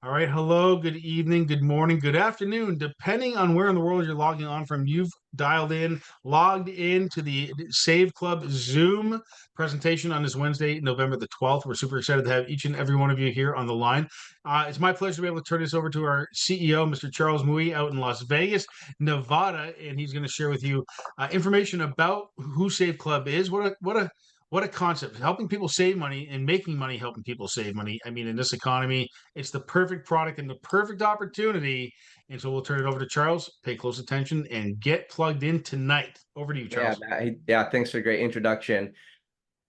All right. Hello, good evening, good morning, good afternoon, depending on where in the world you're logging on from. You've logged in to the Save Club Zoom presentation on this Wednesday, November the 12th. We're super excited to have each and every one of you here on the line. It's my pleasure to be able to turn this over to our CEO, Mr. Charles Mui, out in Las Vegas, Nevada, and he's going to share with you information about who Save Club is. What a concept, helping people save money and making money helping people save money. I mean, in this economy, it's the perfect product and the perfect opportunity. And so we'll turn it over to Charles. Pay close attention and get plugged in tonight. Over to you, Yeah, Charles. Matt. Yeah, thanks for a great introduction.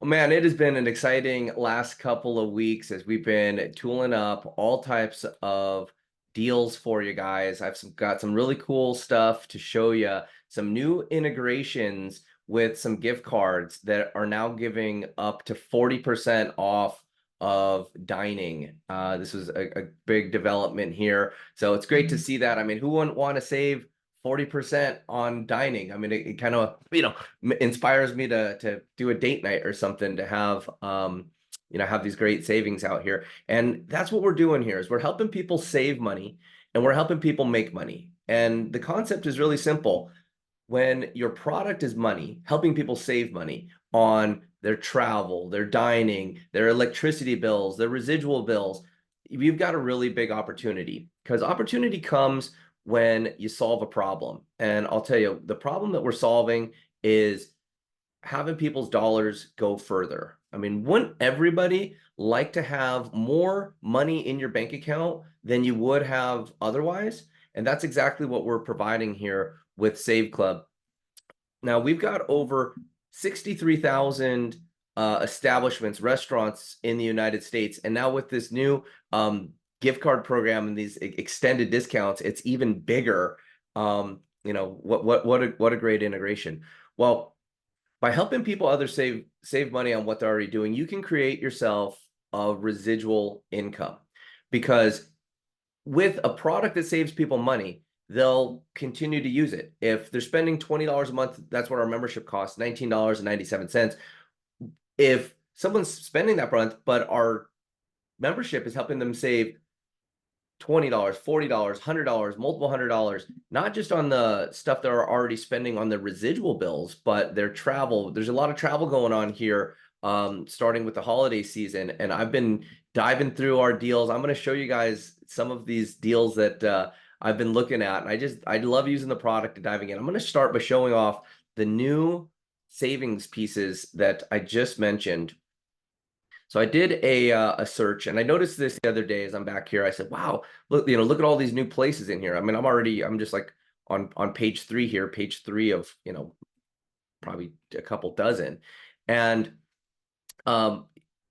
Well, man, it has been an exciting last couple of weeks as we've been tooling up all types of deals for you guys. Got some really cool stuff to show you, some new integrations with some gift cards that are now giving up to 40% off of dining. This was a big development here. So it's great to see that. I mean, who wouldn't want to save 40% on dining? I mean, it kind of, inspires me to do a date night or something to have, have these great savings out here. And that's what we're doing here is we're helping people save money and we're helping people make money. And the concept is really simple. When your product is money, helping people save money on their travel, their dining, their electricity bills, their residual bills, you've got a really big opportunity, because opportunity comes when you solve a problem. And I'll tell you, the problem that we're solving is having people's dollars go further. I mean, wouldn't everybody like to have more money in your bank account than you would have otherwise? And that's exactly what we're providing here with Save Club. Now, we've got over 63,000 establishments, restaurants in the United States. And now with this new gift card program and these extended discounts, it's even bigger. What a great integration. Well, by helping people others save money on what they're already doing, you can create yourself a residual income, because with a product that saves people money, they'll continue to use it. If they're spending $20 a month, that's what our membership costs, $19.97. If someone's spending that month, but our membership is helping them save $20, $40, $100, multiple $100, not just on the stuff they're already spending on the residual bills, but their travel. There's a lot of travel going on here, starting with the holiday season. And I've been diving through our deals. I'm going to show you guys some of these deals that I've been looking at. And I love using the product and diving in. I'm going to start by showing off the new savings pieces that I just mentioned. So I did a search, and I noticed this the other day as I'm back here. I said, "Wow, look at all these new places in here." I mean, I'm just like on page 3 here, page 3 of probably a couple dozen, and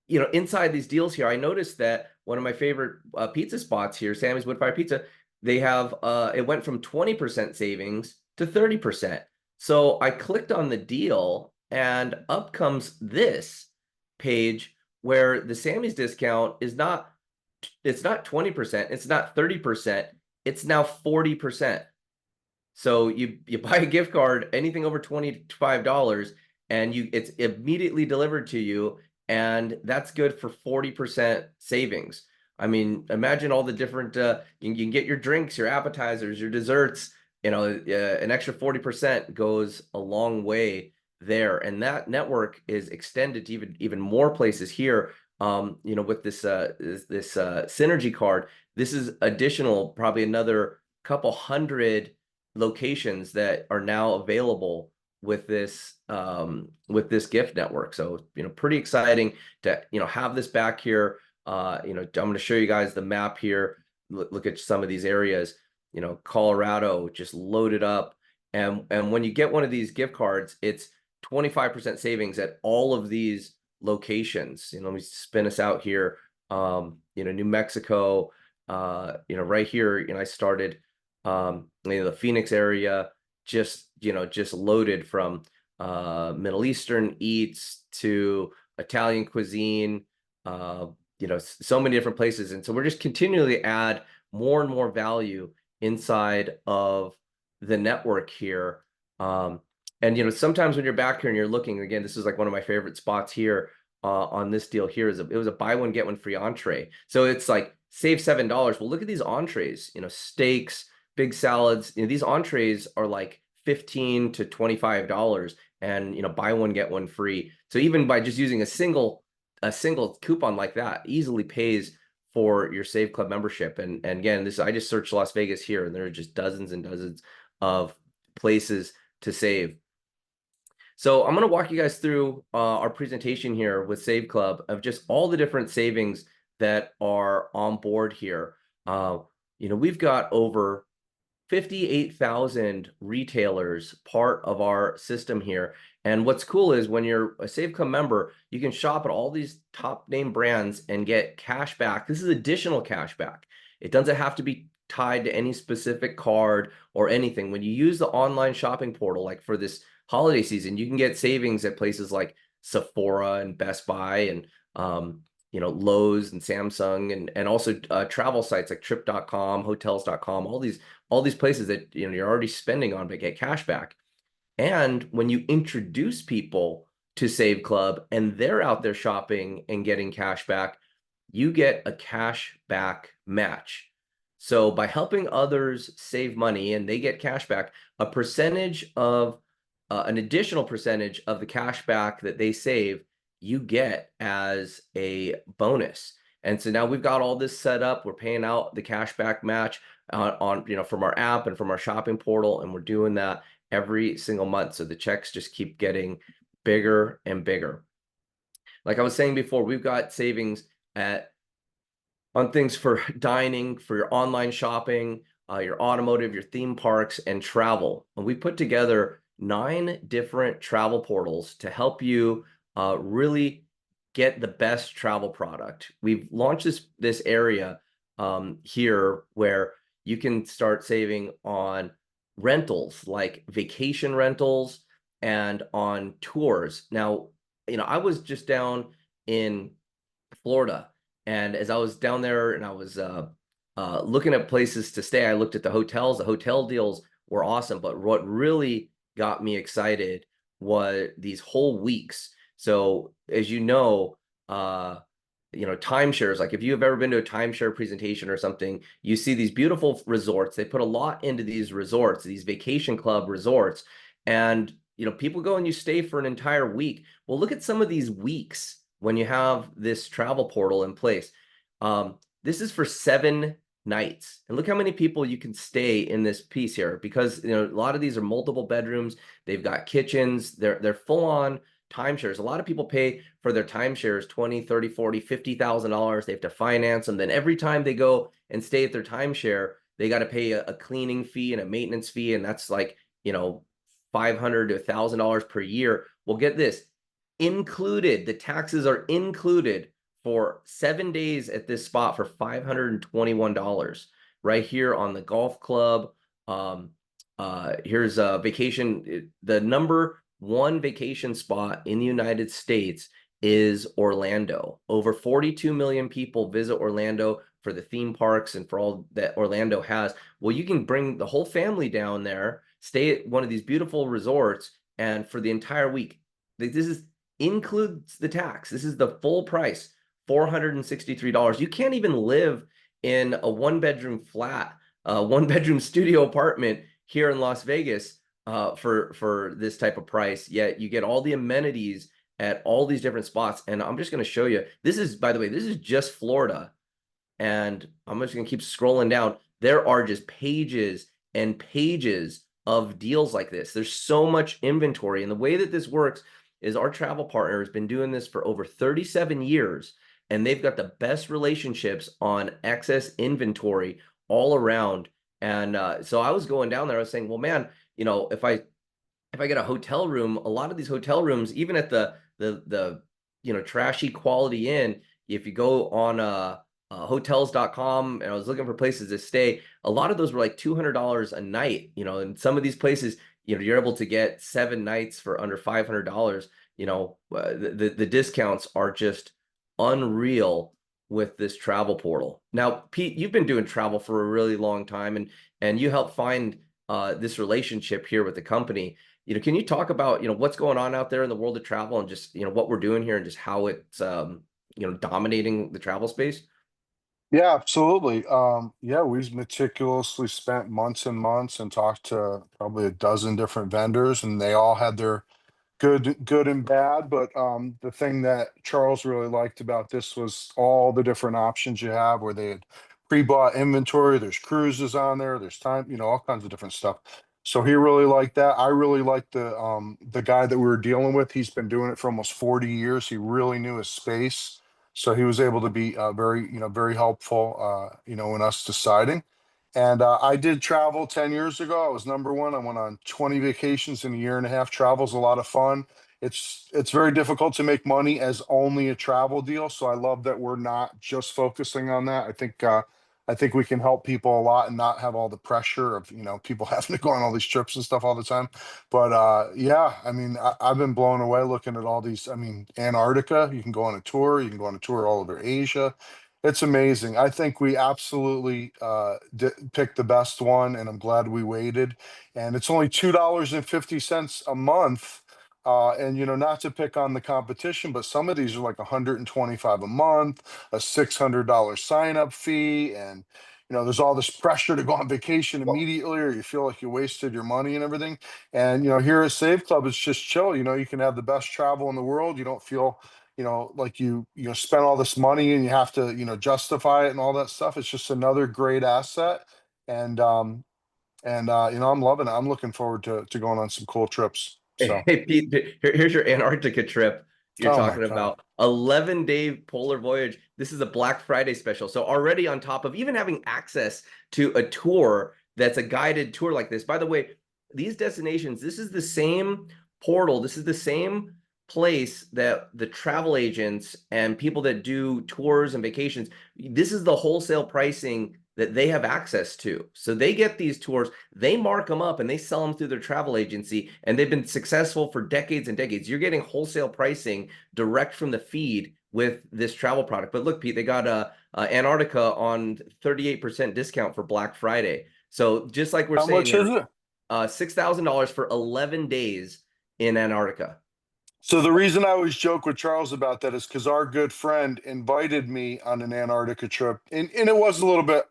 inside these deals here, I noticed that one of my favorite pizza spots here, Sammy's Woodfire Pizza, they have it went from 20% savings to 30%. So I clicked on the deal, and up comes this page where the Sammy's discount is it's not 20%, it's not 30%, it's now 40%. So you buy a gift card, anything over $25, and it's immediately delivered to you, and that's good for 40% savings. I mean, imagine all the different you can get your drinks, your appetizers, your desserts, an extra 40% goes a long way there. And that network is extended to even more places here. With this synergy card, this is additional, probably another couple hundred locations that are now available with this gift network. So pretty exciting to have this back here. I'm going to show you guys the map here. Look at some of these areas. Colorado just loaded up, and when you get one of these gift cards, it's 25% savings at all of these locations. Let me spin us out here. New Mexico, right here, I started the Phoenix area, just loaded from Middle Eastern eats to Italian cuisine, so many different places. And so we're just continually add more and more value inside of the network here. And sometimes when you're back here and you're looking, again, this is like one of my favorite spots here. on this deal here is it was a buy one get one free entree. So it's like save $7. Well, look at these entrees, steaks, big salads. These entrees are like $15 to $25, and buy one get one free. So even by just using a single coupon like that easily pays for your Save Club membership. And again, I just searched Las Vegas here, and there are just dozens and dozens of places to save. So I'm going to walk you guys through our presentation here with Save Club of just all the different savings that are on board here. We've got over 58,000 retailers part of our system here. And what's cool is when you're a Save Club member, you can shop at all these top name brands and get cash back. This is additional cash back. It doesn't have to be tied to any specific card or anything. When you use the online shopping portal, like for this holiday season, you can get savings at places like Sephora and Best Buy and Lowe's and Samsung and also travel sites like trip.com, hotels.com, all these places that you're already spending on but get cash back. And when you introduce people to Save Club and they're out there shopping and getting cash back, you get a cash back match. So by helping others save money and they get cash back, an additional percentage of the cash back that they save, you get as a bonus. And so now we've got all this set up. We're paying out the cash back match from our app and from our shopping portal, and we're doing that every single month. So the checks just keep getting bigger and bigger. Like I was saying before, we've got savings on things for dining, for your online shopping, your automotive, your theme parks, and travel. And we put together 9 different travel portals to help you really get the best travel product. We've launched this area here where you can start saving on rentals, like vacation rentals, and on tours. Now, I was just down in Florida, and as I was down there and I was looking at places to stay, I looked at the hotels. The hotel deals were awesome, but what really got me excited was these whole weeks. So as timeshares, like if you have ever been to a timeshare presentation or something, you see these beautiful resorts. They put a lot into these resorts, these vacation club resorts, and people go and you stay for an entire week. Well, look at some of these weeks when you have this travel portal in place. This is for 7 nights, and look how many people you can stay in this piece here, because a lot of these are multiple bedrooms. They've got kitchens. They're full on timeshares. A lot of people pay for their timeshares $20, $30, $40, $50,000. They have to finance them. Then every time they go and stay at their timeshare, they got to pay a cleaning fee and a maintenance fee, and that's like $500 to $1,000 per year. Well, get this, included, the taxes are included for 7 days at this spot for $521 right here on the golf club. Here's a vacation. The number 1 vacation spot in the United States is Orlando. Over 42 million people visit Orlando for the theme parks and for all that Orlando has. Well, you can bring the whole family down there, stay at one of these beautiful resorts, and for the entire week, this includes the tax. This is the full price, $463. You can't even live in a 1-bedroom flat, 1-bedroom studio apartment here in Las Vegas for this type of price, yet you get all the amenities at all these different spots. And I'm just going to show you, this is, by the way, this is just Florida, and I'm just going to keep scrolling down. There are just pages and pages of deals like this. There's so much inventory, and the way that this works is our travel partner has been doing this for over 37 years, and they've got the best relationships on excess inventory all around. And so I was going down there, I was saying, well, man, if I get a hotel room, a lot of these hotel rooms, even at the trashy Quality Inn, if you go on hotels.com, and I was looking for places to stay, a lot of those were like $200 a night, and some of these places, you're able to get 7 nights for under $500. The discounts are just unreal with this travel portal. Now, Pete, you've been doing travel for a really long time, and you helped find this relationship here with the company. can you talk about, what's going on out there in the world of travel and just, what we're doing here and just how it's, dominating the travel space? Yeah, absolutely. Yeah, we've meticulously spent months and months and talked to probably a dozen different vendors, and they all had their good and bad. But the thing that Charles really liked about this was all the different options you have, where they had pre-bought inventory. There's cruises on there. There's time, all kinds of different stuff. So he really liked that. I really liked the guy that we were dealing with. He's been doing it for almost 40 years. He really knew his space. So he was able to be very helpful, in us deciding. And I did travel 10 years ago. I was number one. I went on 20 vacations in a year and a half. Travel's a lot of fun. It's very difficult to make money as only a travel deal. So I love that we're not just focusing on that. I think we can help people a lot and not have all the pressure of, people having to go on all these trips and stuff all the time. But yeah, I mean, I've been blown away looking at all these. I mean, Antarctica, you can go on a tour, you can go on a tour all over Asia. It's amazing. I think we absolutely picked the best one, and I'm glad we waited. And it's only $2.50 a month. And not to pick on the competition, but some of these are like 125 a month, a $600 sign up fee, and there's all this pressure to go on vacation Well, immediately, or you feel like you wasted your money and everything. And here at Save Club, it's just chill. You can have the best travel in the world. You don't feel like you spent all this money and you have to justify it and all that stuff. It's just another great asset. And I'm loving it. I'm looking forward to going on some cool trips. So, hey, Pete, here's your Antarctica trip. You're oh my talking God. about 11-day polar voyage. This is a Black Friday special. So already on top of even having access to a tour that's a guided tour like this. By the way, these destinations, this is the same portal. This is the same place that the travel agents and people that do tours and vacations, this is the wholesale pricing that they have access to. So they get these tours, they mark them up and they sell them through their travel agency, and they've been successful for decades and decades. You're getting wholesale pricing direct from the feed with this travel product. But look, Pete, they got Antarctica on 38% discount for Black Friday. So just like we're How saying much is here, it? $6,000 for 11 days in Antarctica. So the reason I always joke with Charles about that is because our good friend invited me on an Antarctica trip, and it was a little bit,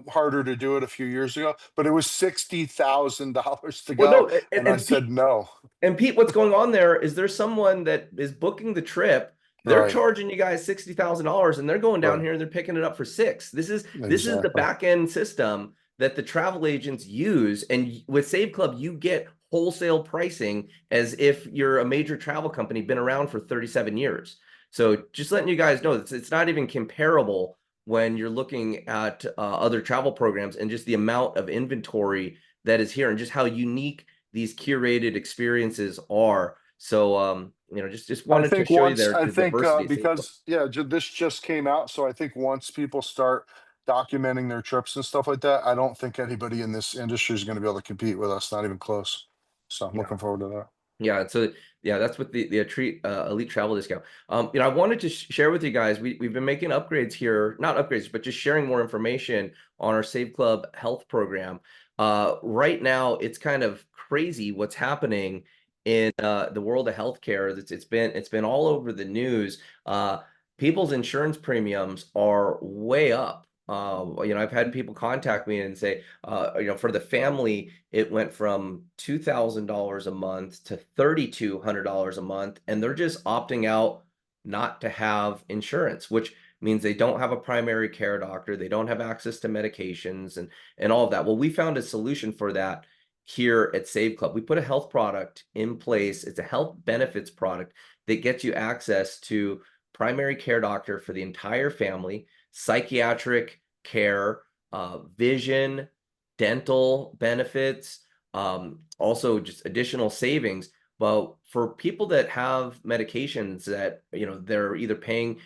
harder to do it a few years ago, but it was $60,000 to Well, go, no, and I said no. and Pete, what's going on there is there's someone that is booking the trip. They're Right, charging you guys $60,000 and they're going down right, here and they're picking it up for six. This is the exactly. back end system that the travel agents use. And with Save Club, you get wholesale pricing as if you're a major travel company, been around for 37 years. So just letting you guys know, it's not even comparable when you're looking at other travel programs and just the amount of inventory that is here and just how unique these curated experiences are. So just I wanted to think show you once there I the think diversity of Safe Club. because yeah, this just came out, so I think once people start documenting their trips and stuff like that, I don't think anybody in this industry is going to be able to compete with us, not even close. So I'm Yeah. looking forward to that. Yeah, so yeah, that's with the elite travel discount. I wanted to share with you guys, we've been making upgrades here, not upgrades, but just sharing more information on our Save Club health program. Right now, it's kind of crazy what's happening in the world of healthcare. It's been all over the news. People's insurance premiums are way up. I've had people contact me and say, for the family, it went from $2,000 a month to $3,200 a month, and they're just opting out not to have insurance, which means they don't have a primary care doctor, they don't have access to medications and all of that. Well, we found a solution for that here at Save Club. We put a health product in place. It's a health benefits product that gets you access to primary care doctor for the entire family, psychiatric care, vision, dental benefits, also just additional savings. But for people that have medications that, they're either paying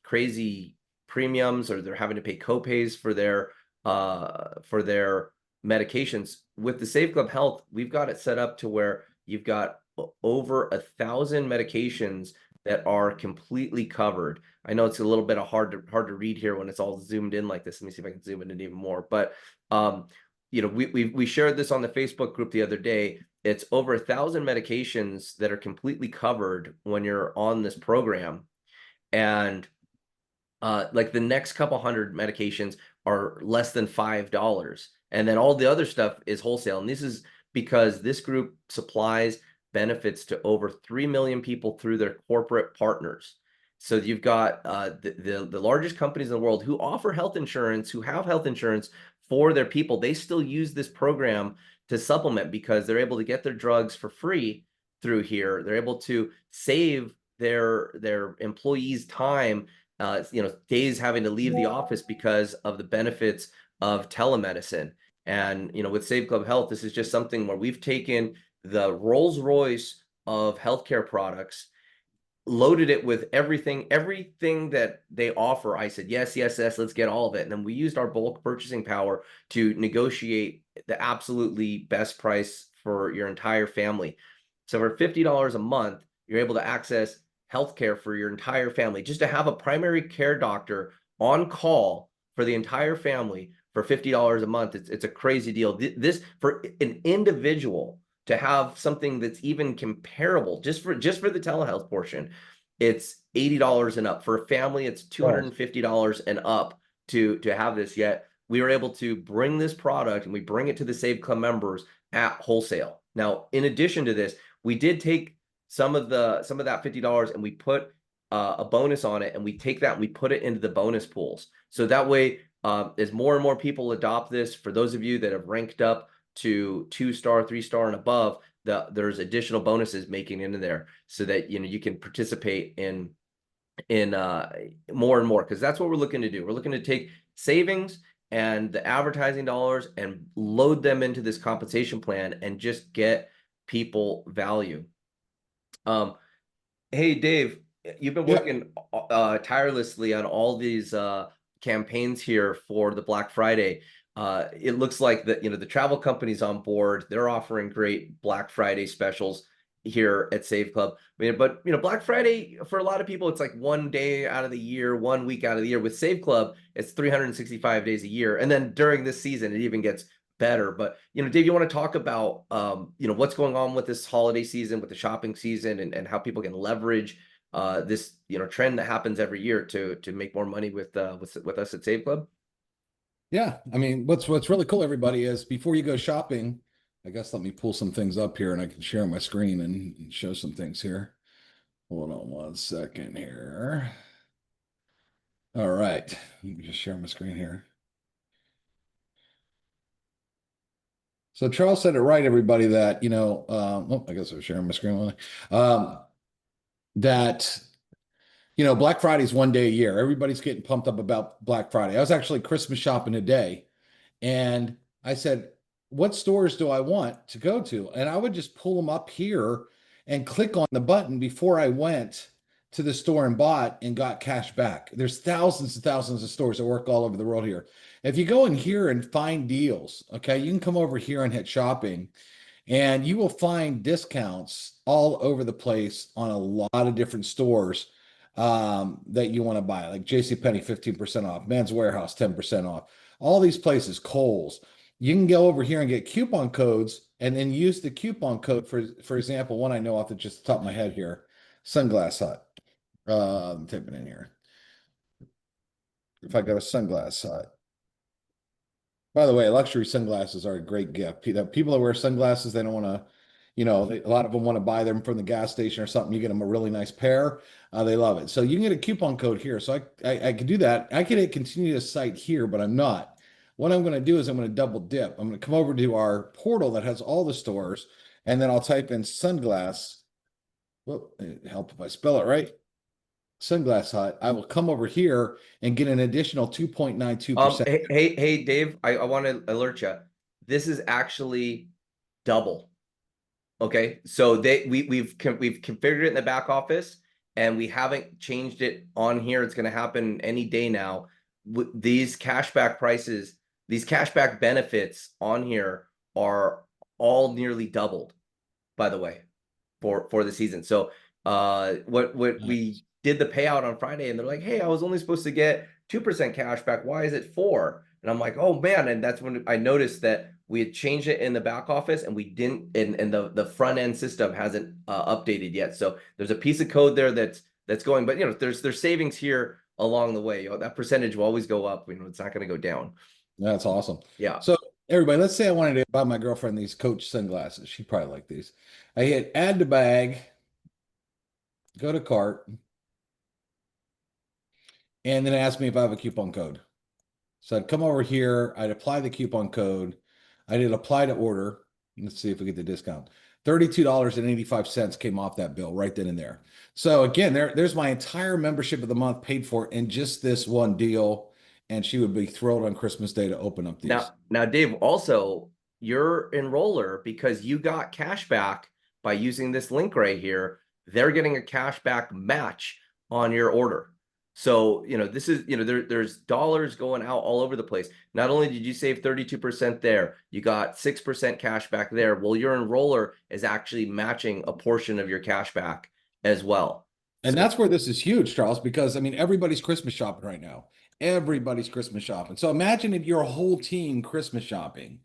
crazy premiums or they're having to pay copays for their medications, with the Save Club Health, we've got it set up to where you've got over 1,000 medications that are completely covered. I know it's a little bit hard to read here when it's all zoomed in like this. Let me see if I can zoom in even more. But we shared this on the Facebook group the other day. It's over 1,000 medications that are completely covered when you're on this program. And like the next couple hundred medications are less than $5. And then all the other stuff is wholesale. And this is because this group supplies benefits to over 3 million people through their corporate partners. So you've got the largest companies in the world who offer health insurance, who have health insurance for their people. They still use this program to supplement because they're able to get their drugs for free through here. They're able to save their employees time, days having to leave the office because of the benefits of telemedicine. And, with Save Club Health, this is just something where we've taken the Rolls Royce of healthcare products, loaded it with everything that they offer. I said, yes, let's get all of it. And then we used our bulk purchasing power to negotiate the absolutely best price for your entire family. So for $50 a month, you're able to access healthcare for your entire family, just to have a primary care doctor on call for the entire family for $50 a month. It's a crazy deal. This, for an individual to have something that's even comparable, just for the telehealth portion, it's $80 and up. For a family, it's $250 and up to have this. Yet we were able to bring this product and we bring it to the Save Club members at wholesale. Now, in addition to this, we did take some of that $50 and we put a bonus on it, and we take that and we put it into the bonus pools. So that way, as more and more people adopt this, for those of you that have ranked up to 2-star, 3-star and above, there's additional bonuses making into there, so that you can participate in more and more, because that's what we're looking to do. We're looking to take savings and the advertising dollars and load them into this compensation plan and just get people value. Hey Dave, you've been working tirelessly on all these campaigns here for the Black Friday. It looks like that the travel company's on board. They're offering great Black Friday specials here at Save Club. But Black Friday, for a lot of people, it's like one day out of the year, 1 week out of the year. With Save Club, it's 365 days a year, and then during this season, it even gets better. But Dave, you want to talk about what's going on with this holiday season, with the shopping season, and how people can leverage this trend that happens every year to make more money with us at Save Club? Yeah, I mean, what's really cool, everybody, is before you go shopping, I guess let me pull some things up here and I can share my screen and show some things here. Hold on 1 second here. All right, let me just share my screen here. So Charles said it right, everybody, that, I guess I'm sharing my screen. That, Black Friday is one day a year. Everybody's getting pumped up about Black Friday. I was actually Christmas shopping today, and I said, what stores do I want to go to? And I would just pull them up here and click on the button before I went to the store and bought and got cash back. There's thousands and thousands of stores that work all over the world here. If you go in here and find deals, okay, you can come over here and hit shopping, and you will find discounts all over the place on a lot of different stores that you want to buy, like JCPenney, 15% off, Men's Warehouse, 10% off, all these places, Kohl's. You can go over here and get coupon codes and then use the coupon code for example, one I know off the just the top of my head here, Sunglass Hut. I'm typing in here. If I go to Sunglass Hut. By the way, luxury sunglasses are a great gift. People that wear sunglasses, they don't want to, a lot of them want to buy them from the gas station or something. You get them a really nice pair. They love it. So you can get a coupon code here. So I could do that. I could hit continue to site here, but I'm not. What I'm going to do is I'm going to double dip. I'm going to come over to our portal that has all the stores, and then I'll type in sunglass. Well, help if I spell it right. Sunglass Hut. I will come over here and get an additional 2.92%. Hey, Dave, I want to alert you. This is actually double. Okay, so we've configured it in the back office, and we haven't changed it on here. It's going to happen any day now. These cashback prices, these cashback benefits on here are all nearly doubled, by the way, for the season. So what we did the payout on Friday, and they're like, hey, I was only supposed to get 2% cash back. Why is it 4%? And I'm like, oh man. And that's when I noticed that we had changed it in the back office, and we didn't, and the front end system hasn't updated yet. So there's a piece of code there that's going, but there's savings here along the way. That percentage will always go up. It's not going to go down. That's awesome. Yeah. So everybody, let's say I wanted to buy my girlfriend these Coach sunglasses. She'd probably like these. I hit add to bag, go to cart, and then it asked me if I have a coupon code. So I'd come over here, I'd apply the coupon code. I did apply to order. Let's see if we get the discount. $32.85 came off that bill right then and there. So again, there's my entire membership of the month paid for in just this one deal. And she would be thrilled on Christmas Day to open up these. Now, Dave, also your enroller, because you got cash back by using this link right here, they're getting a cash back match on your order. So, this is, there's dollars going out all over the place. Not only did you save 32% there, you got 6% cash back there. Well, your enroller is actually matching a portion of your cash back as well. And that's where this is huge, Charles, because I mean, everybody's Christmas shopping right now. Everybody's Christmas shopping. So imagine if you're a whole team Christmas shopping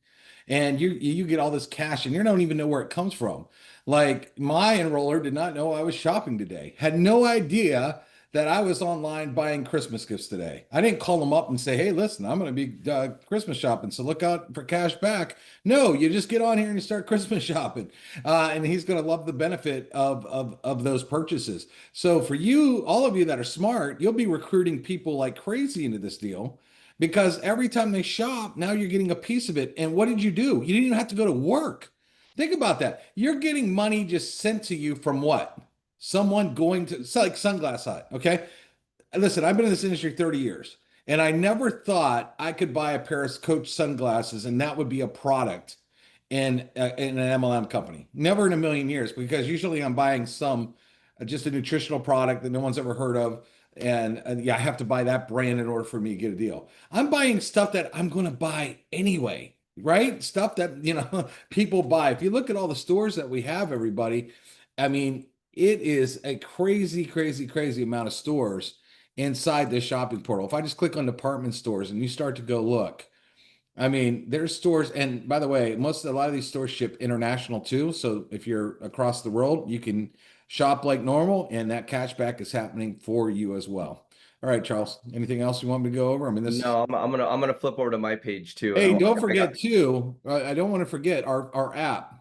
and you get all this cash and you don't even know where it comes from. Like my enroller did not know I was shopping today, had no idea that I was online buying Christmas gifts today. I didn't call them up and say, hey, listen, I'm going to be Christmas shopping, so look out for cash back. No, you just get on here and you start Christmas shopping. And he's going to love the benefit of those purchases. So for you, all of you that are smart, you'll be recruiting people like crazy into this deal because every time they shop, now you're getting a piece of it. And what did you do? You didn't even have to go to work. Think about that. You're getting money just sent to you from what? Someone going to, it's like Sunglass Hut, okay? Listen, I've been in this industry 30 years, and I never thought I could buy a pair of Coach sunglasses and that would be a product in an MLM company. Never in a million years, because usually I'm buying just a nutritional product that no one's ever heard of, and yeah, I have to buy that brand in order for me to get a deal. I'm buying stuff that I'm going to buy anyway, right? Stuff that, people buy. If you look at all the stores that we have, everybody, I mean, it is a crazy, crazy, crazy amount of stores inside this shopping portal. If I just click on department stores and you start to go look, I mean, there's stores. And by the way, a lot of these stores ship international too. So if you're across the world, you can shop like normal and that cashback is happening for you as well. All right, Charles, anything else you want me to go over? I mean, No, I'm gonna flip over to my page too. Hey, don't forget too, I don't want to forget our app.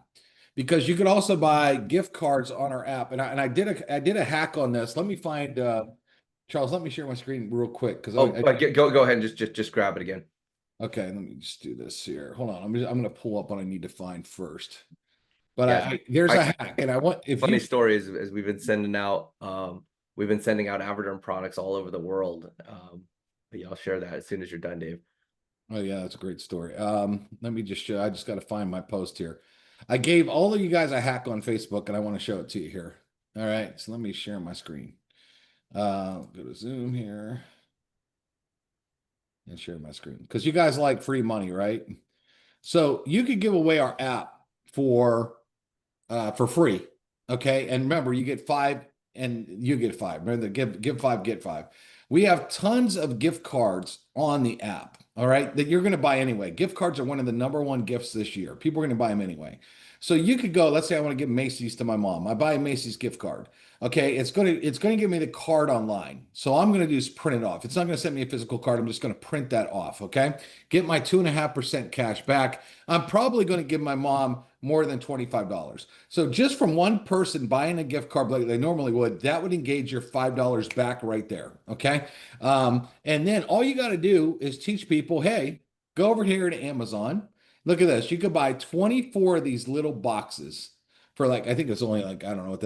Because you could also buy gift cards on our app, and I did a hack on this. Let me find Charles. Let me share my screen real quick because go ahead and just grab it again. Okay, let me just do this here. Hold on, I'm going to pull up what I need to find first. But Yeah, there's a hack, and I want funny story is as we've been sending out AverDerm products all over the world. But yeah, I'll share that as soon as you're done, Dave. Oh yeah, that's a great story. Let me just show. I just got to find my post here. I gave all of you guys a hack on Facebook, and I want to show it to you here. All right, so let me share my screen. Go to Zoom here and share my screen because you guys like free money, right? So you could give away our app for free, okay? And remember, you get 5, and you get 5. Remember, give 5, get 5. We have tons of gift cards on the app. All right, that you're going to buy anyway. Gift cards are one of the #1 gifts this year. People are going to buy them anyway. So you could go, let's say I want to give Macy's to my mom. I buy a Macy's gift card. Okay, it's going to give me the card online. So I'm going to do is print it off. It's not going to send me a physical card. I'm just going to print that off, okay? Get my 2.5% cash back. I'm probably going to give my mom more than $25. So just from one person buying a gift card like they normally would, that would engage your $5 back right there, okay? And then all you got to do is teach people, hey, go over here to Amazon. Look at this. You could buy 24 of these little boxes for like, I think it's only like, I don't know what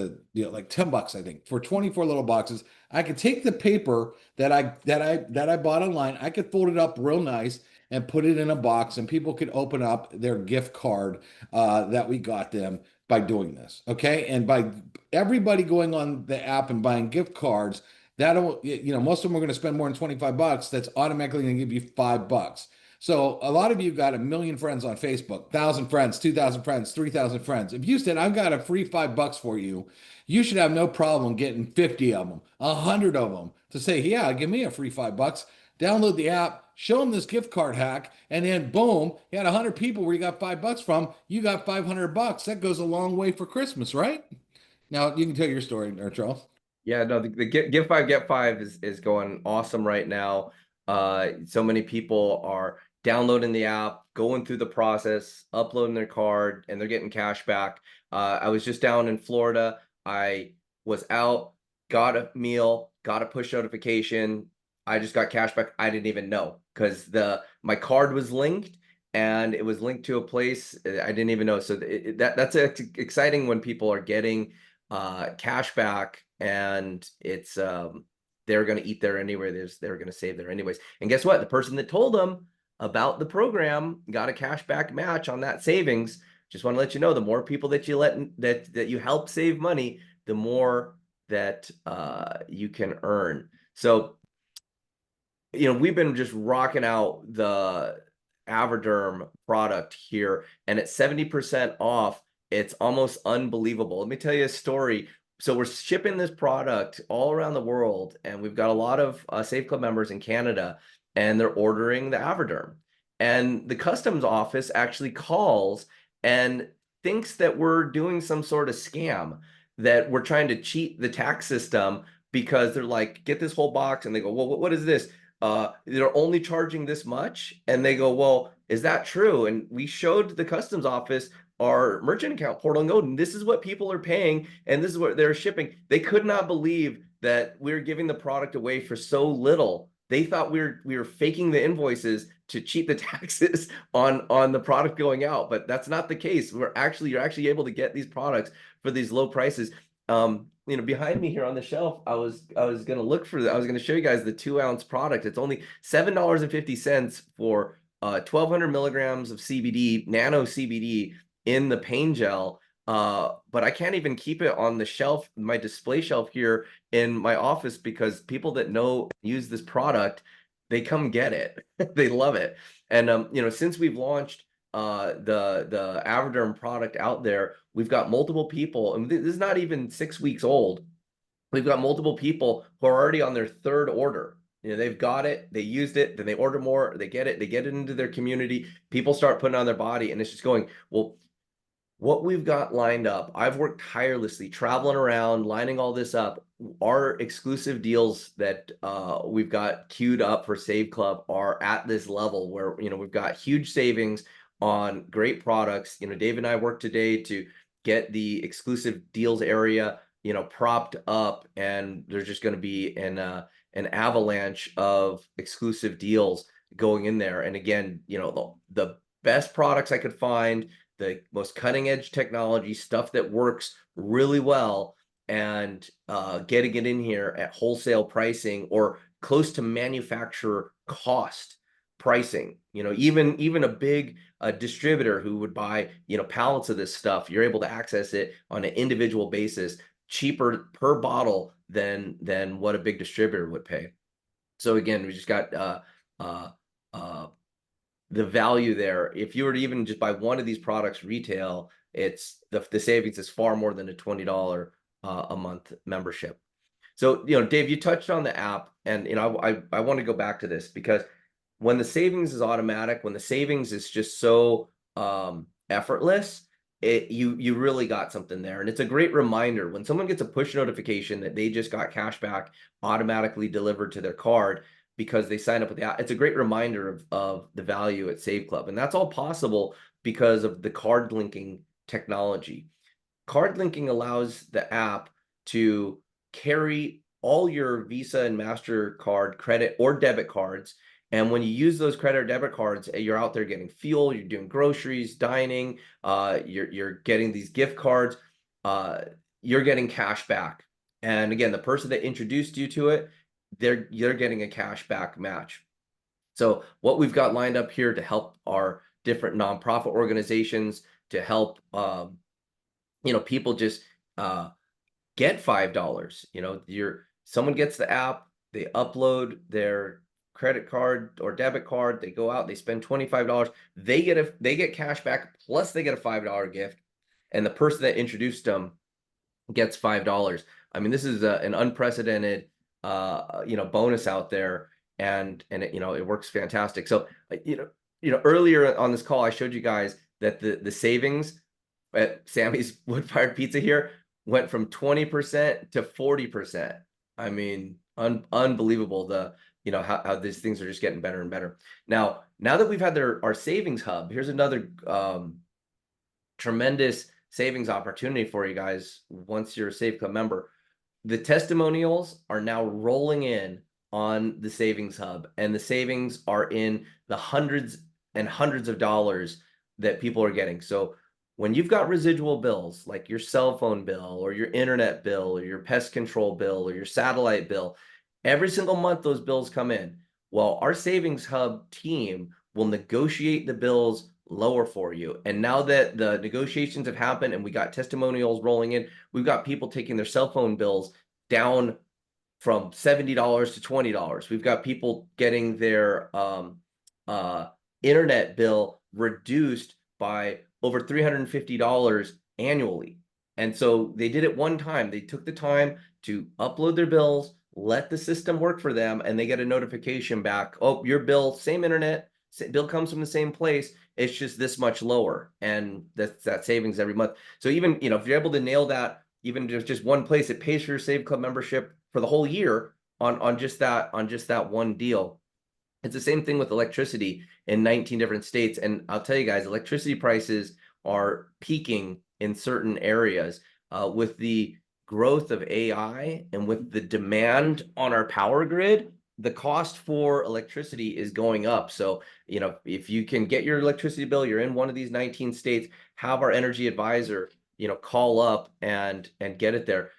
like $10, I think, for 24 little boxes. I could take the paper that I bought online. I could fold it up real nice and put it in a box, and people could open up their gift card that we got them by doing this. Okay. And by everybody going on the app and buying gift cards, that'll, most of them are going to spend more than $25. That's automatically going to give you $5. So a lot of you got 1 million friends on Facebook, 1,000 friends, 2,000 friends, 3,000 friends. If you said, I've got a free $5 for you, you should have no problem getting 50 of them, 100 of them to say, yeah, give me a free $5. download the app, show them this gift card hack, and then boom, you had 100 people where you got $5 from, you got $500. That goes a long way for Christmas, right? Now you can tell your story there, Charles. Yeah, no, the Give Five Get Five is going awesome right now. So many people are downloading the app, going through the process, uploading their card, and they're getting cash back. I was just down in Florida. I was out, got a meal, got a push notification. I just got cash back. I didn't even know because my card was linked and it was linked to a place I didn't even know. So that's exciting when people are getting cash back, and it's they're going to eat there anyway. They're going to save there anyways. And guess what? The person that told them about the program got a cash back match on that savings. Just want to let you know, the more people that you that you help save money, the more that you can earn. So, we've been just rocking out the AverDerm product here, and it's 70% off. It's almost unbelievable. Let me tell you a story. So we're shipping this product all around the world, and we've got a lot of Save Club members in Canada, and they're ordering the AverDerm. And the customs office actually calls and thinks that we're doing some sort of scam, that we're trying to cheat the tax system, because they're like, get this whole box, and they go, well, what is this? They're only charging this much. And they go, well, is that true? And we showed the customs office our merchant account portal and go, this is what people are paying, and this is what they're shipping. They could not believe that we were giving the product away for so little. They thought we were faking the invoices to cheat the taxes on the product going out, but that's not the case. You're actually able to get these products for these low prices. Behind me here on the shelf, I was going to look for I was going to show you guys the 2-ounce product. It's only $7.50 for 1,200 milligrams of CBD, nano CBD in the pain gel. But I can't even keep it on the shelf, my display shelf here in my office, because people that use this product, they come get it. They love it. And since we've launched the AverDerm product out there, we've got multiple people, and this is not even 6 weeks old. We've got multiple people who are already on their third order. They've got it, they used it, then they order more, they get it into their community. People start putting it on their body, and it's just going, well, what we've got lined up, I've worked tirelessly traveling around, lining all this up. Our exclusive deals that we've got queued up for Save Club are at this level where, we've got huge savings on great products. Dave and I worked today to get the exclusive deals area, propped up, and there's just going to be an avalanche of exclusive deals going in there. And again, the best products I could find, the most cutting edge technology, stuff that works really well, and getting it in here at wholesale pricing or close to manufacturer cost pricing. Even a big distributor who would buy pallets of this stuff, you're able to access it on an individual basis, cheaper per bottle than what a big distributor would pay. So again, we just got the value there. If you were to even just buy one of these products retail, it's the savings is far more than a $20 a month membership. So, Dave, you touched on the app, and I want to go back to this, because when the savings is automatic, when the savings is just so effortless, you really got something there. And it's a great reminder when someone gets a push notification that they just got cash back automatically delivered to their card because they signed up with the app. It's a great reminder of the value at Save Club. And that's all possible because of the card linking technology. Card linking allows the app to carry all your Visa and MasterCard credit or debit cards. And when you use those credit or debit cards, you're out there getting fuel, you're doing groceries, dining, you're getting these gift cards, you're getting cash back. And again, the person that introduced you to it, you're getting a cash back match. So what we've got lined up here to help our different nonprofit organizations, to help people just get $5. Someone gets the app, they upload their credit card or debit card, they go out, they spend $25, they get cash back, plus they get a $5 gift, and the person that introduced them gets $5. I mean, this is an unprecedented bonus out there. and it, it works fantastic. So earlier on this call, I showed you guys that the savings at Sammy's Wood Fired Pizza here went from 20% to 40%. I mean, unbelievable. How these things are just getting better and better. Now that we've had our savings hub, here's another tremendous savings opportunity for you guys once you're a Save Club member. The testimonials are now rolling in on the savings hub, and the savings are in the hundreds and hundreds of dollars that people are getting. So when you've got residual bills like your cell phone bill or your internet bill or your pest control bill or your satellite bill, every single month those bills come in. Well, our savings hub team will negotiate the bills lower for you. And now that the negotiations have happened and we got testimonials rolling in, we've got people taking their cell phone bills down from $70 to $20. We've got people getting their internet bill reduced by over $350 annually. And so they did it one time. They took the time to upload their bills, let the system work for them, and they get a notification back. Oh, your bill, same internet, bill comes from the same place. It's just this much lower. And that's that savings every month. So even, if you're able to nail that, even just one place, it pays for your Save Club membership for the whole year on just that one deal. It's the same thing with electricity in 19 different states. And I'll tell you guys, electricity prices are peaking in certain areas with the growth of AI and with the demand on our power grid. The cost for electricity is going up. So, if you can get your electricity bill, you're in one of these 19 states, have our energy advisor, call up and get it there.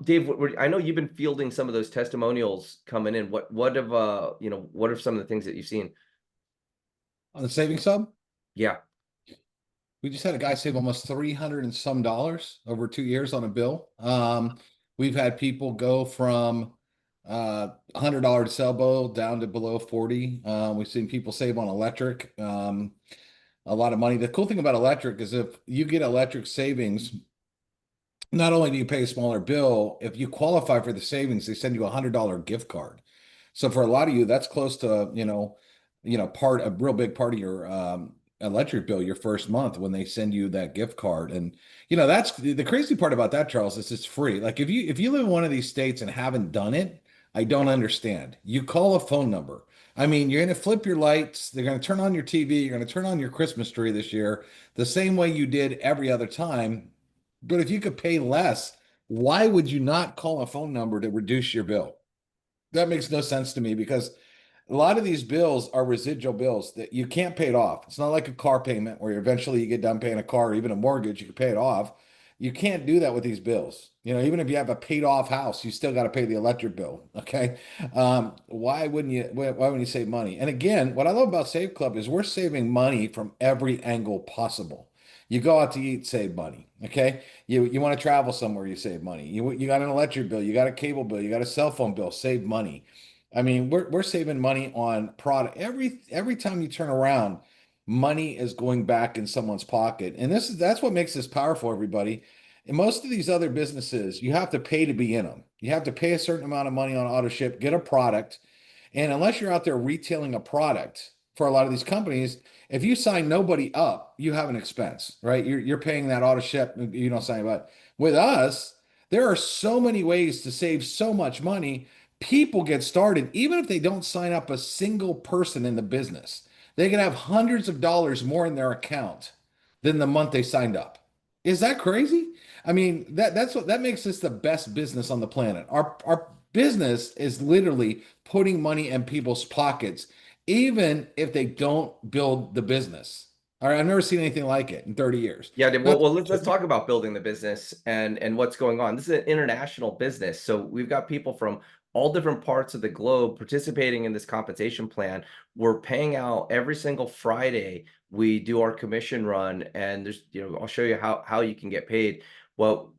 Dave, I know you've been fielding some of those testimonials coming in. What are some of the things that you've seen on the savings hub? Yeah, we just had a guy save almost $300 and some dollars over 2 years on a bill. We've had people go from $100 cell bill down to below 40. We've seen people save on electric, a lot of money. The cool thing about electric is if you get electric savings, not only do you pay a smaller bill, if you qualify for the savings, they send you $100 gift card. So for a lot of you, that's close to, a real big part of your electric bill your first month when they send you that gift card. And that's the crazy part about that, Charles, is it's free. Like if you live in one of these states and haven't done it, I don't understand. You call a phone number. I mean, you're going to flip your lights, they're going to turn on your TV, you're going to turn on your Christmas tree this year the same way you did every other time. But if you could pay less, why would you not call a phone number to reduce your bill? That makes no sense to me, because a lot of these bills are residual bills that you can't pay it off. It's not like a car payment where eventually you get done paying a car or even a mortgage, you can pay it off. You can't do that with these bills. Even if you have a paid off house, you still got to pay the electric bill. Okay. Why wouldn't you save money? And again, what I love about Save Club is we're saving money from every angle possible. You go out to eat, save money. Okay. You want to travel somewhere, you save money. You got an electric bill, you got a cable bill, you got a cell phone bill, save money. I mean, we're saving money on product. Every time you turn around, money is going back in someone's pocket. And that's what makes this powerful, everybody. In most of these other businesses, you have to pay to be in them. You have to pay a certain amount of money on auto ship, get a product. And unless you're out there retailing a product for a lot of these companies, if you sign nobody up, you have an expense, right? You're paying that auto ship, you don't sign up. With us, there are so many ways to save so much money. People get started, even if they don't sign up a single person in the business, they can have hundreds of dollars more in their account than the month they signed up. Is that crazy? I mean, that makes this the best business on the planet. Our business is literally putting money in people's pockets, even if they don't build the business. All right, I've never seen anything like it in 30 years. Yeah, well, let's talk about building the business and what's going on. This is an international business, so we've got people from all different parts of the globe participating in this compensation plan. We're paying out every single Friday. We do our commission run, and there's, I'll show you how you can get paid. Well,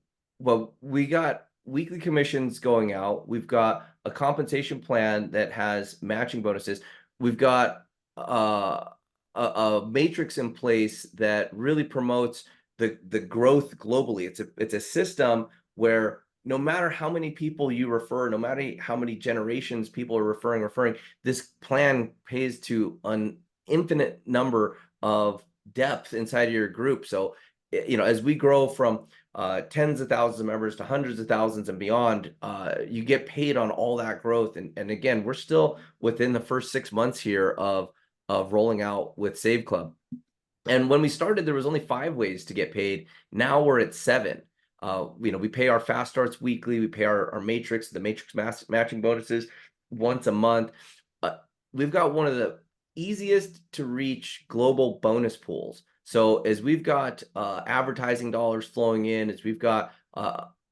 we got weekly commissions going out. We've got a compensation plan that has matching bonuses. We've got a matrix in place that really promotes the growth globally. It's a system where no matter how many people you refer, no matter how many generations people are referring, this plan pays to an infinite number of depth inside of your group. So, you know, as we grow from tens of thousands of members to hundreds of thousands and beyond, you get paid on all that growth. And again, we're still within the first 6 months here of rolling out with Save Club. And when we started, there was only 5 ways to get paid. Now we're at 7. You know, we pay our fast starts weekly. We pay our matrix, the matrix matching bonuses once a month. We've got one of the easiest to reach global bonus pools. So as we've got advertising dollars flowing in, as we've got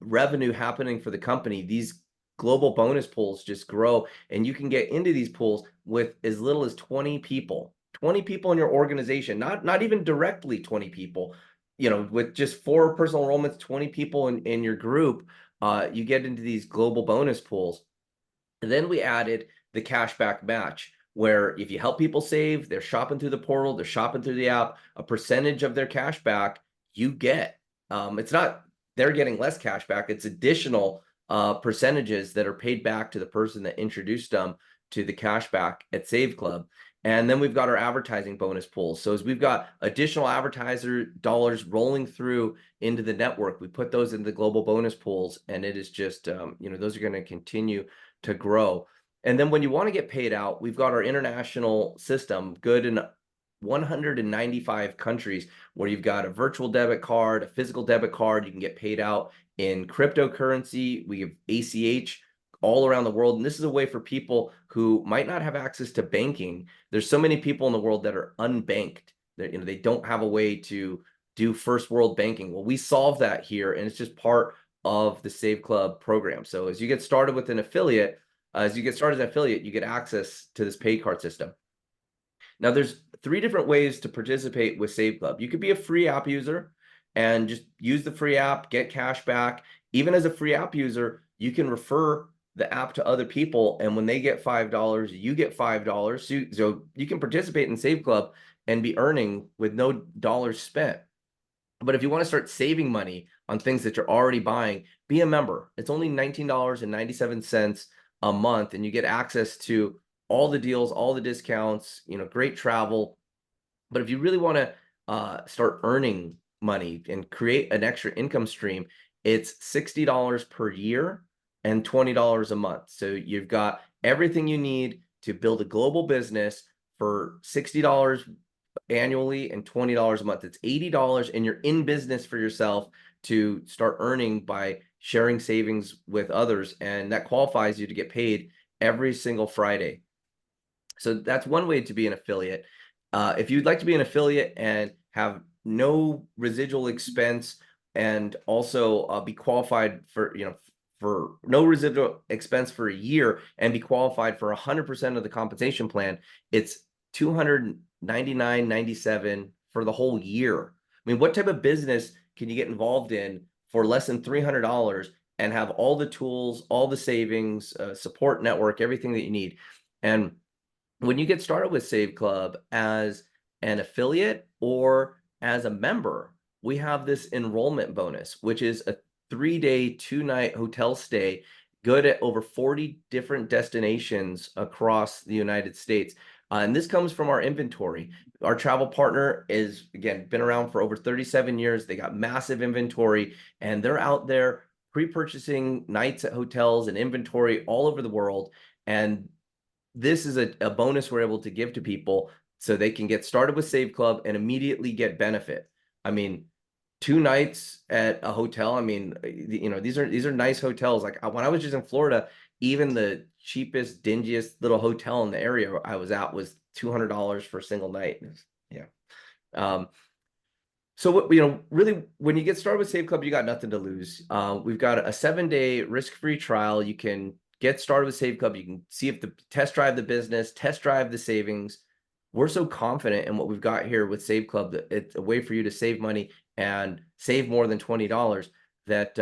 revenue happening for the company, these global bonus pools just grow, and you can get into these pools with as little as 20 people. 20 people in your organization, not even directly 20 people, you know, with just 4 personal enrollments, 20 people in your group, you get into these global bonus pools. And then we added the cashback match, where if you help people save, they're shopping through the portal, they're shopping through the app, a percentage of their cashback you get. It's not they're getting less cashback, it's additional percentages that are paid back to the person that introduced them to the cashback at Save Club. And then we've got our advertising bonus pools. So as we've got additional advertiser dollars rolling through into the network, we put those in the global bonus pools, and it is just, you know, those are going to continue to grow. And then when you want to get paid out, we've got our international system, good in 195 countries, where you've got a virtual debit card, a physical debit card. You can get paid out in cryptocurrency. We have ACH all around the world. And this is a way for people who might not have access to banking. There's so many people in the world that are unbanked. That, you know, they don't have a way to do first world banking. Well, we solve that here, and it's just part of the Save Club program. So as you get started with an affiliate, you get access to this pay card system. Now, there's 3 different ways to participate with Save Club. You could be a free app user and just use the free app, get cash back. Even as a free app user, you can refer the app to other people, and when they get $5, you get $5. So you can participate in Save Club and be earning with no dollars spent. But if you want to start saving money on things that you're already buying, be a member. It's only $19.97 a month, and you get access to all the deals, all the discounts, you know, great travel. But if you really want to start earning money and create an extra income stream, it's $60 per year and $20 a month. So you've got everything you need to build a global business for $60 annually and $20 a month. It's $80, and you're in business for yourself to start earning by sharing savings with others, and that qualifies you to get paid every single Friday. So that's one way to be an affiliate. If you'd like to be an affiliate and have no residual expense, and also be qualified for, you know, for no residual expense for a year, and be qualified for 100% of the compensation plan, it's $299.97 for the whole year. I mean, what type of business can you get involved in for less than $300 and have all the tools, all the savings, support network, everything that you need? And when you get started with Save Club as an affiliate or as a member, we have this enrollment bonus, which is a 3-day, 2-night hotel stay, good at over 40 different destinations across the United States. And this comes from our inventory. Our travel partner is, again, been around for over 37 years. They got massive inventory, and they're out there pre-purchasing nights at hotels and inventory all over the world. And this is a bonus we're able to give to people so they can get started with Save Club and immediately get benefit. I mean, 2 nights at a hotel. I mean, you know, these are nice hotels. Like when I was just in Florida, even the cheapest, dingiest little hotel in the area I was at was $200 for a single night. Yeah. So what, you know, really, when you get started with Save Club, you got nothing to lose. We've got a 7-day risk-free trial. You can get started with Save Club. You can see if the test drive the business, test drive the savings. We're so confident in what we've got here with Save Club that it's a way for you to save money and save more than $20 that,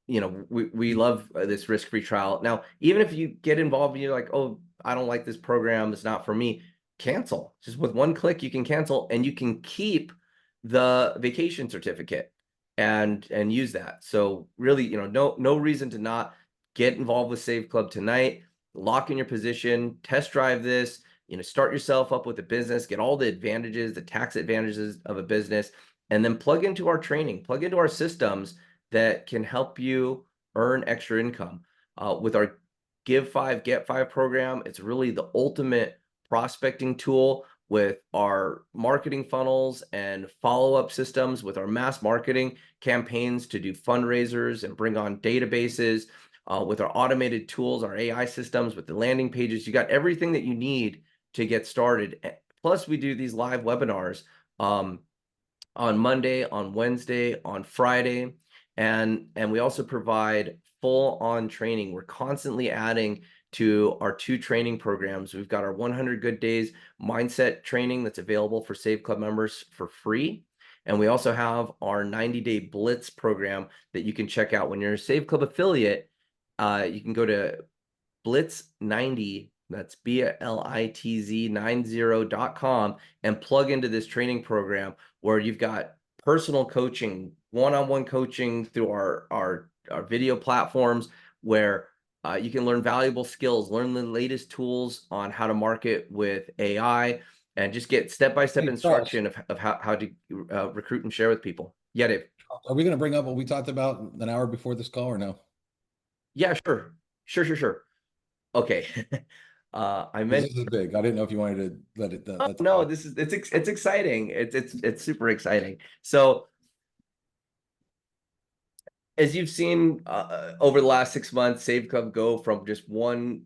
you know, we love this risk-free trial. Now, even if you get involved and you're like, oh, I don't like this program, it's not for me, cancel. Just with one click, you can cancel, and you can keep the vacation certificate. and use that. So really, no reason to not get involved with Save Club tonight. Lock in your position, test drive this, start yourself up with a business, get all the advantages, the tax advantages of a business, and then plug into our training, plug into our systems that can help you earn extra income. With our Give 5, Get 5 program, it's really the ultimate prospecting tool with our marketing funnels and follow-up systems, with our mass marketing campaigns to do fundraisers and bring on databases, with our automated tools, our AI systems, with the landing pages. You got everything that you need to get started. Plus, we do these live webinars on Monday, on Wednesday, on Friday, and we also provide full-on training. We're constantly adding to our 2 training programs. We've got our 100 Good Days mindset training that's available for Save Club members for free. And we also have our 90-day Blitz program that you can check out. When you're a Save Club affiliate, you can go to Blitz 90, that's BLITZ 90.com, and plug into this training program where you've got personal coaching, one-on-one coaching through our video platforms, where you can learn valuable skills, learn the latest tools on how to market with AI, and just get step-by-step Hey, instruction of how to recruit and share with people. Yeah, Dave. Are we going to bring up what we talked about an hour before this call or no? Yeah, sure. Okay. I 'Cause mentioned. this is big. I didn't know if you wanted to let it. Oh, Let the no, pod- it's exciting. It's super exciting. So as you've seen over the last 6 months, Save Club go from just one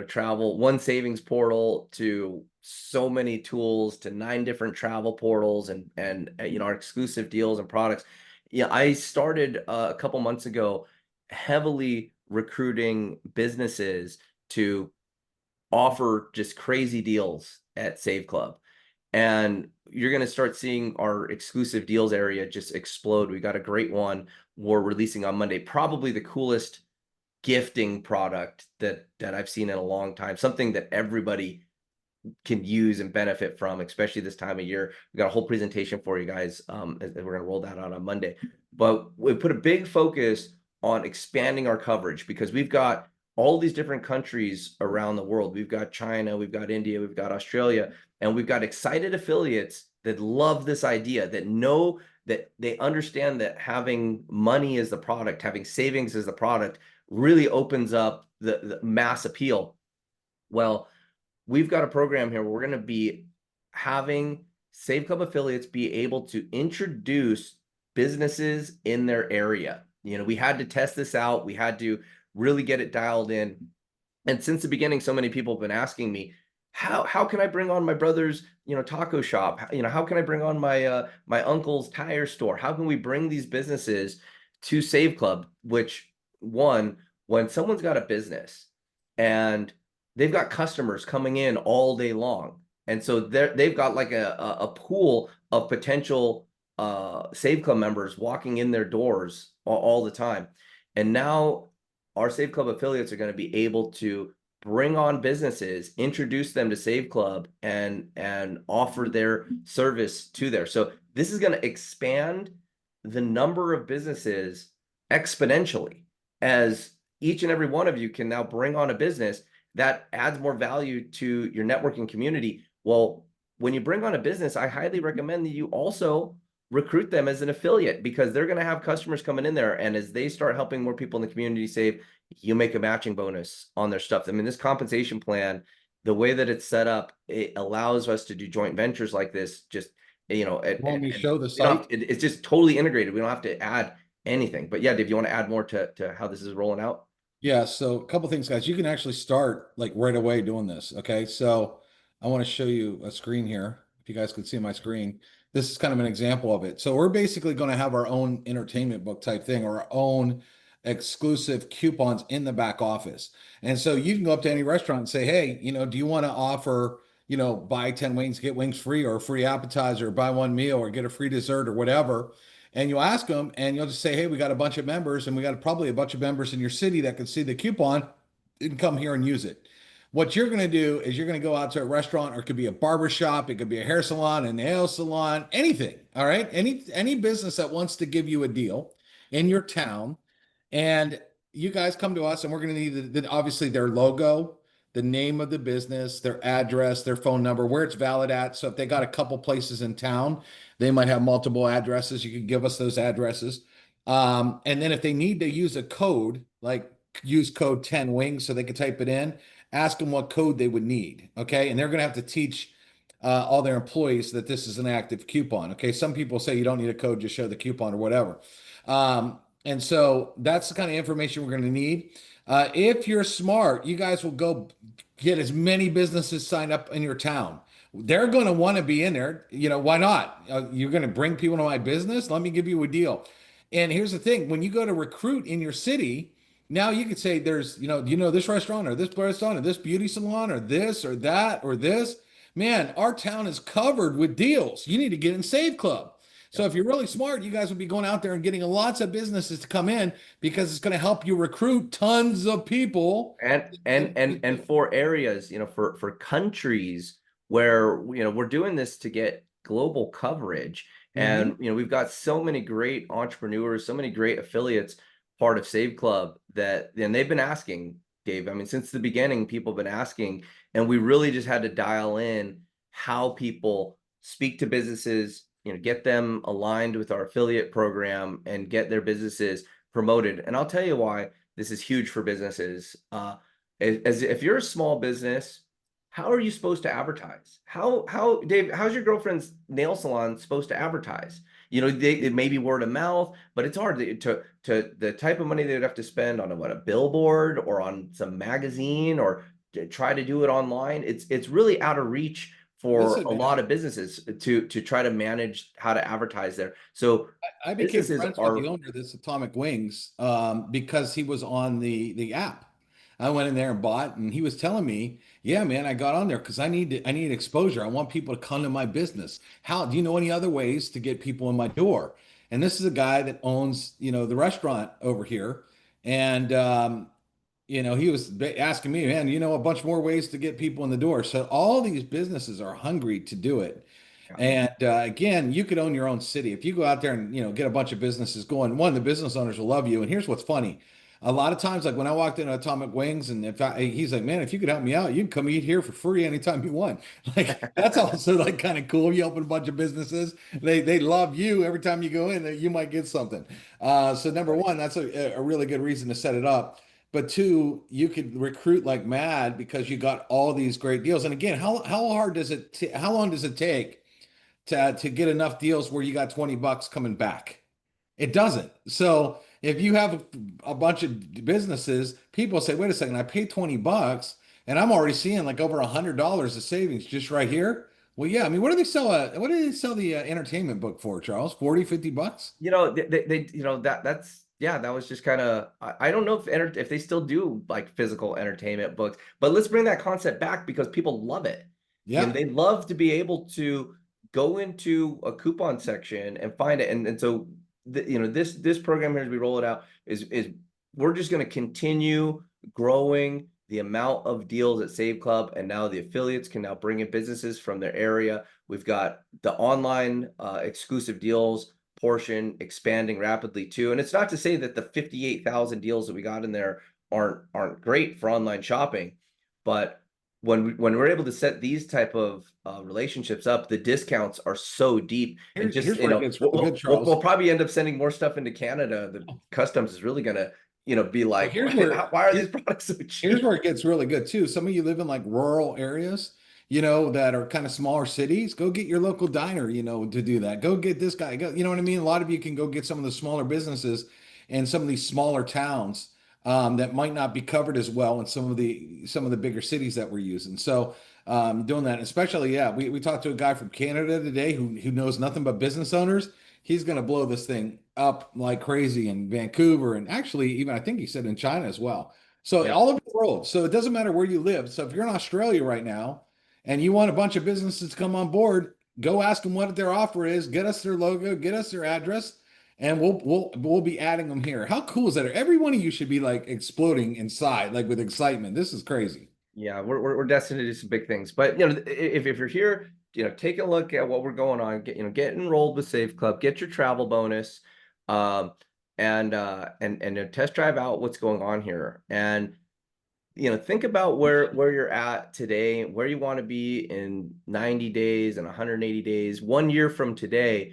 travel, one savings portal, to so many tools, to 9 different travel portals, and our exclusive deals and products. Yeah, I started a couple months ago heavily recruiting businesses to offer just crazy deals at Save Club. And you're going to start seeing our exclusive deals area just explode. We got a great one we're releasing on Monday, probably the coolest gifting product that I've seen in a long time, something that everybody can use and benefit from, especially this time of year. We got a whole presentation for you guys, and we're going to roll that out on Monday. But we put a big focus on expanding our coverage, because we've got all these different countries around the world. We've got China, we've got India, we've got Australia, and we've got excited affiliates that love this idea, that know that they understand that having money as the product, having savings as the product, really opens up the mass appeal. Well, we've got a program here where we're going to be having Save Club affiliates be able to introduce businesses in their area. We had to test this out. We had to really get it dialed in. And since the beginning, so many people have been asking me, how can I bring on my brother's, taco shop? How can I bring on my my uncle's tire store? How can we bring these businesses to Save Club? Which, one, when someone's got a business and they've got customers coming in all day long, and so they've got like a pool of potential Save Club members walking in their doors all the time. And now our Save Club affiliates are going to be able to bring on businesses, introduce them to Save Club, and offer their service to there. So this is going to expand the number of businesses exponentially, as each and every one of you can now bring on a business that adds more value to your networking community. Well, when you bring on a business, I highly recommend that you also recruit them as an affiliate, because they're going to have customers coming in there. And as they start helping more people in the community save, you make a matching bonus on their stuff. I mean, this compensation plan, the way that it's set up, it allows us to do joint ventures like this. Just, Want me to show the we don't have- site? it's just totally integrated. We don't have to add anything. But yeah, Dave, you want to add more to how this is rolling out? Yeah, so a couple things, guys. You can actually start like right away doing this. Okay, so I want to show you a screen here. If you guys could see my screen, this is kind of an example of it. So we're basically going to have our own entertainment book type thing, or our own exclusive coupons in the back office. And so you can go up to any restaurant and say, hey, do you want to offer, buy 10 wings, get wings free, or a free appetizer, or buy one meal, or get a free dessert, or whatever. And you'll ask them, and you'll just say, hey, we got a bunch of members, and we got probably a bunch of members in your city that can see the coupon and come here and use it. What you're going to do is you're going to go out to a restaurant, or it could be a barber shop, it could be a hair salon, a nail salon, anything. All right. Any business that wants to give you a deal in your town. And you guys come to us, and we're going to need obviously their logo, the name of the business, their address, their phone number, where it's valid at. So if they got a couple places in town, they might have multiple addresses. You can give us those addresses. And then if they need to use a code, like use code 10 wings so they can type it in, ask them what code they would need. Okay. And they're going to have to teach all their employees that this is an active coupon. Okay. Some people say you don't need a code, just show the coupon or whatever. And so that's the kind of information we're going to need. If you're smart, you guys will go get as many businesses signed up in your town. They're going to want to be in there. Why not? You're going to bring people to my business. Let me give you a deal. And here's the thing: when you go to recruit in your city, now you could say there's, this restaurant or this restaurant or this beauty salon or this or that or this. Man, our town is covered with deals. You need to get in Save Club. So if you're really smart, you guys will be going out there and getting lots of businesses to come in, because it's going to help you recruit tons of people. And for areas, for countries where, we're doing this to get global coverage. And, we've got so many great entrepreneurs, so many great affiliates part of Save Club and they've been asking, Dave. I mean, since the beginning, people have been asking, and we really just had to dial in how people speak to businesses, get them aligned with our affiliate program and get their businesses promoted. And I'll tell you why this is huge for businesses. As if you're a small business, how are you supposed to advertise? How Dave, how's your girlfriend's nail salon supposed to advertise? It may be word of mouth, but it's hard to the type of money they would have to spend on a billboard or on some magazine, or to try to do it online. It's really out of reach for a lot of businesses to try to manage how to advertise there. So I became friends with the owner of this Atomic Wings because he was on the app. I went in there and bought, and he was telling me, yeah, man, I got on there because I need exposure. I want people to come to my business. How do you know any other ways to get people in my door? And this is a guy that owns, the restaurant over here. And he was asking me, man, a bunch more ways to get people in the door. So all these businesses are hungry to do it. And again, you could own your own city. If you go out there and, get a bunch of businesses going, one, the business owners will love you. And here's what's funny. A lot of times, like when I walked into Atomic Wings, and he's like, man, if you could help me out, you can come eat here for free anytime you want. Like, that's also like kind of cool. You open a bunch of businesses. They love you every time you go in, you might get something. So number one, that's a really good reason to set it up. But two, you could recruit like mad because you got all these great deals. And again, how hard does it how long does it take to get enough deals where you got $20 coming back? It doesn't. So if you have a bunch of businesses, people say, wait a second, I paid $20 and I'm already seeing like over $100 of savings just right here. Well, yeah. I mean, what do they sell? What do they sell the entertainment book for, Charles? 40, $50? That was just kind of, I don't know if they still do like physical entertainment books, but let's bring that concept back because people love it. Yeah. And they love to be able to go into a coupon section and find it. And so this program here, as we roll it out, is we're just going to continue growing the amount of deals at Save Club, and now the affiliates can now bring in businesses from their area. We've got the online exclusive deals portion expanding rapidly too, and it's not to say that the 58,000 deals that we got in there aren't great for online shopping, but when we're able to set these type of relationships up, the discounts are so deep. And just we'll probably end up sending more stuff into Canada. The customs is really gonna be like, why are these products so cheap? Here's where it gets really good too. Some of you live in like rural areas, that are kind of smaller cities. Go get your local diner, to do that. Go get this guy. Go, you know what I mean? A lot of you can go get some of the smaller businesses in some of these smaller towns that might not be covered as well in some of the bigger cities that we're using. So doing that, especially, we talked to a guy from Canada today who knows nothing but business owners. He's going to blow this thing up like crazy in Vancouver, and actually even I think he said in China as well. So all over the world. So it doesn't matter where you live. So if you're in Australia right now and you want a bunch of businesses to come on board, go ask them what their offer is, get us their logo, get us their address, and we'll be adding them here. How cool is that? Every one of you should be like exploding inside, like with excitement. This is crazy. Yeah, we're destined to do some big things. But if you're here, take a look at what we're going on. Get enrolled with Save Club, get your travel bonus, and test drive out what's going on here. And think about where you're at today, where you want to be in 90 days and 180 days, 1 year from today.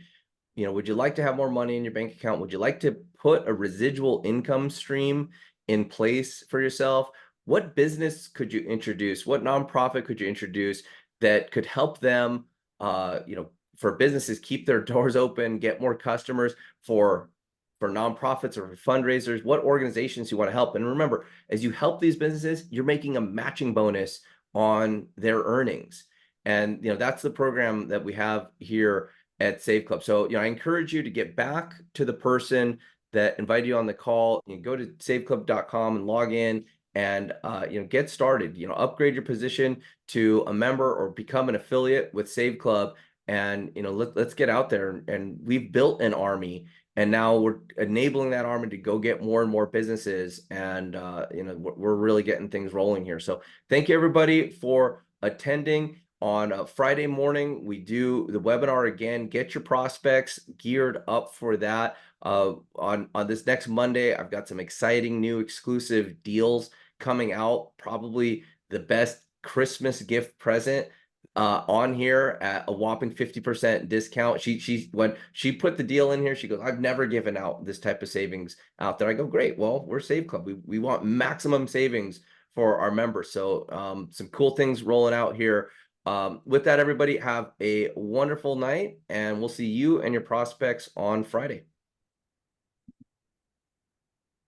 Would you like to have more money in your bank account? Would you like to put a residual income stream in place for yourself? What business could you introduce? What nonprofit could you introduce that could help them, for businesses keep their doors open, get more customers, for nonprofits or for fundraisers? What organizations you want to help? And remember, as you help these businesses, you're making a matching bonus on their earnings. And that's the program that we have here at Save Club. So, I encourage you to get back to the person that invited you on the call. You go to saveclub.com and log in and get started. Upgrade your position to a member or become an affiliate with Save Club. And let's get out there. And we've built an army, and now we're enabling that army to go get more and more businesses. And we're really getting things rolling here. So thank you, everybody, for attending. On Friday morning, we do the webinar again. Get your prospects geared up for that. On this next Monday, I've got some exciting new exclusive deals coming out. Probably the best Christmas gift present on here at a whopping 50% discount. When she put the deal in here, she goes, "I've never given out this type of savings out there." I go, "Great. Well, we're Save Club. We want maximum savings for our members." So some cool things rolling out here. With that, everybody, have a wonderful night, and we'll see you and your prospects on Friday.